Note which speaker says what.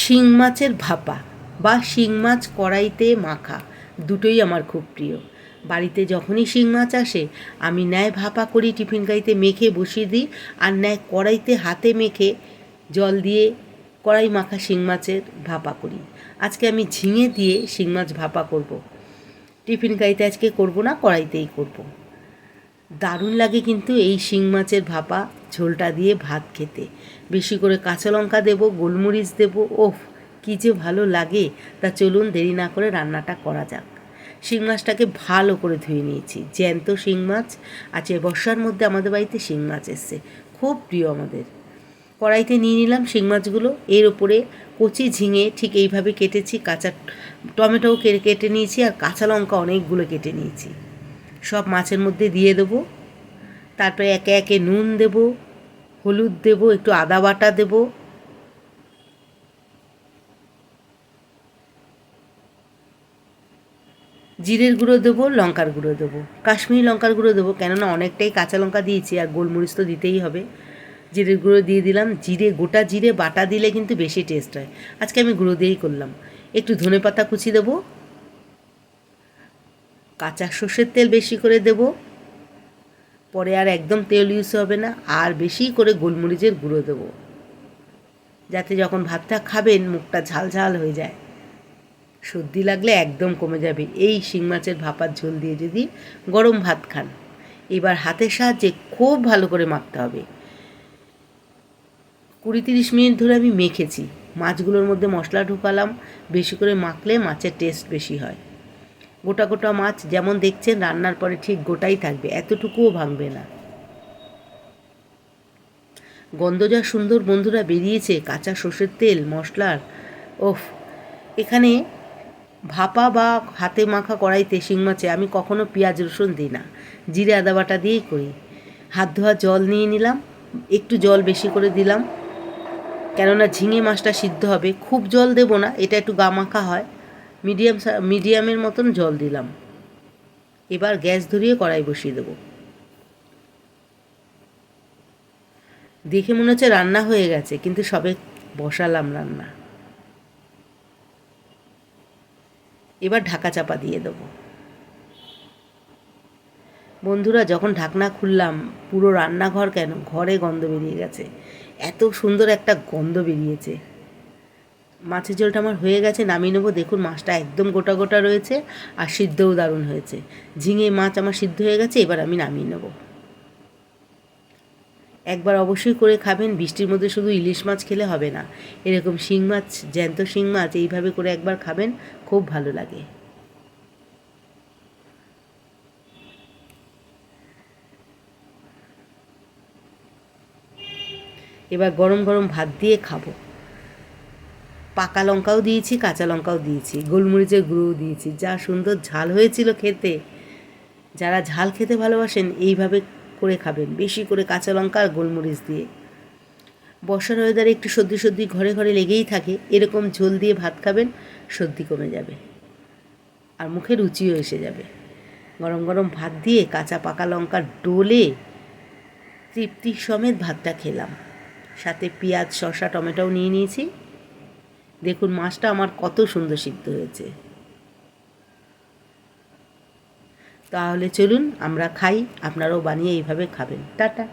Speaker 1: শিং মাছের ভাপা বা শিং মাছ কড়াইতে মাখা দুটোই আমার খুব প্রিয়। বাড়িতে যখনই শিং মাছ আসে আমি ন্যায় ভাপা করি, টিফিন গাড়িতে মেখে বসিয়ে দিই, আর ন্যায় কড়াইতে হাতে মেখে জল দিয়ে কড়াই মাখা শিং মাছের ভাপা করি। আজকে আমি ঝিঙে দিয়ে শিং মাছ ভাপা করব। টিফিন গাড়িতে আজকে করব না, কড়াইতেই করব। দারুণ লাগে কিন্তু এই শিং মাছের ভাপা ঝোলটা দিয়ে ভাত খেতে। বেশি করে কাঁচা লঙ্কা দেবো, গোলমরিচ দেবো, ওফ কী যে ভালো লাগে। তা চলুন দেরি না করে রান্নাটা করা যাক। শিং মাছটাকে ভালো করে ধুয়ে নিয়েছি, জ্যান্ত শিং মাছ আছে। বর্ষার মধ্যে আমাদের বাড়িতে শিং মাছ এসছে, খুব প্রিয় আমাদের। কড়াইতে নিয়ে নিলাম শিং মাছগুলো, এর ওপরে কচি ঝিঙে ঠিক এইভাবে কেটেছি, কাঁচা টমেটোও কেটে নিয়েছি, আর কাঁচা লঙ্কা অনেকগুলো কেটে নিয়েছি। সব মাছের মধ্যে দিয়ে দেবো। তারপরে একে একে নুন দেব, হলুদ দেব, একটু আদা বাটা দেব, জিরের গুঁড়ো দেবো, লঙ্কার গুঁড়ো দেবো, কাশ্মীরি লঙ্কার গুঁড়ো দেবো, কেননা অনেকটাই কাঁচা লঙ্কা দিয়েছি, আর গোলমরিচ তো দিতেই হবে। জিরের গুঁড়ো দিয়ে দিলাম। গোটা জিরে বাটা দিলে কিন্তু বেশি টেস্ট হয়, আজকে আমি গুঁড়ো দিয়েই করলাম। একটু ধনেপাতা কুচি দেবো, কাঁচা সর্ষের তেল বেশি করে দেবো, পরে আর একদম তেল ইউজ হবে না। আর বেশি করে গোলমরিচের গুঁড়ো দেবো, যাতে যখন ভাতটা খাবেন মুখটা ঝাল ঝাল হয়ে যায়, সর্দি লাগলে একদম কমে যাবে এই শিং মাছের ভাপার ঝোল দিয়ে যদি গরম ভাত খান। এবার হাতের সাহায্যে খুব ভালো করে মাখতে হবে। 20-30 মিনিট ধরে আমি মেখেছি, মাছগুলোর মধ্যে মশলা ঢুকালাম। বেশি করে মাখলে মাছের টেস্ট বেশি হয়। গোটা গোটা মাছ যেমন দেখছেন রান্নার পরে ঠিক গোটাই থাকবে, এতটুকুও ভাঙবে না। গন্ধ যা সুন্দর বন্ধুরা বেরিয়েছে কাঁচা সর্ষের তেল মশলার, ওফ। এখানে ভাপা বা হাতে মাখা কড়াইতে শিং মাছে আমি কখনো পেঁয়াজ রসুন দিই না, জিরে আদা বাটা দিয়েই করি। হাত ধোয়া জল নিয়ে নিলাম, একটু জল বেশি করে দিলাম, কেননা ঝিঙে মাছটা সিদ্ধ হবে। খুব জল দেব না, এটা একটু গা মাখা হয়। মিডিয়ামের মতন জল দিলাম। এবার গ্যাস ধরিয়ে কড়াই বসিয়ে দেবো। দেখে মনে হচ্ছে রান্না হয়ে গেছে, কিন্তু সবে বসালাম রান্না। এবার ঢাকা চাপা দিয়ে দেবো। বন্ধুরা যখন ঢাকনা খুললাম পুরো রান্নাঘর কেন ঘরে গন্ধ বেরিয়ে গেছে, এত সুন্দর একটা গন্ধ বেরিয়েছে। মাছের ঝোলটা আমার হয়ে গেছে, নামিয়ে নেবো। দেখুন মাছটা একদম গোটা গোটা রয়েছে, আর সিদ্ধও দারুণ হয়েছে। ঝিঙে মাছ আমার সিদ্ধ হয়ে গেছে, এবার আমি নামিয়ে নেব। একবার অবশ্যই করে খাবেন, বৃষ্টির মধ্যে শুধু ইলিশ মাছ খেলে হবে না, এরকম শিং মাছ, জ্যান্ত শিং মাছ এইভাবে করে একবার খাবেন, খুব ভালো লাগে। এবার গরম গরম ভাত দিয়ে খাবো। পাকা লঙ্কাও দিয়েছি, কাঁচা লঙ্কাও দিয়েছি, গোলমরিচের গুঁড়োও দিয়েছি, যা সুন্দর ঝাল হয়েছিল খেতে। যারা ঝাল খেতে ভালোবাসেন এইভাবে করে খাবেন, বেশি করে কাঁচা লঙ্কা আর গোলমরিচ দিয়ে। বর্ষার ওয়েদারে একটু সর্দি সর্দি ঘরে ঘরে লেগেই থাকে, এরকম ঝোল দিয়ে ভাত খাবেন, সর্দি কমে যাবে আর মুখে রুচিও এসে যাবে। গরম গরম ভাত দিয়ে কাঁচা পাকা লঙ্কা ডলে তৃপ্তির সমেত ভাতটা খেলাম। সাথে পেঁয়াজ শসা টমেটোও নিয়ে নিয়েছি। দেখুন মাছটা আমার কত সুন্দর সিদ্ধ হয়েছে। তাহলে চলুন আমরা খাই, আপনারাও বানিয়ে এইভাবে খাবেন। টাটা।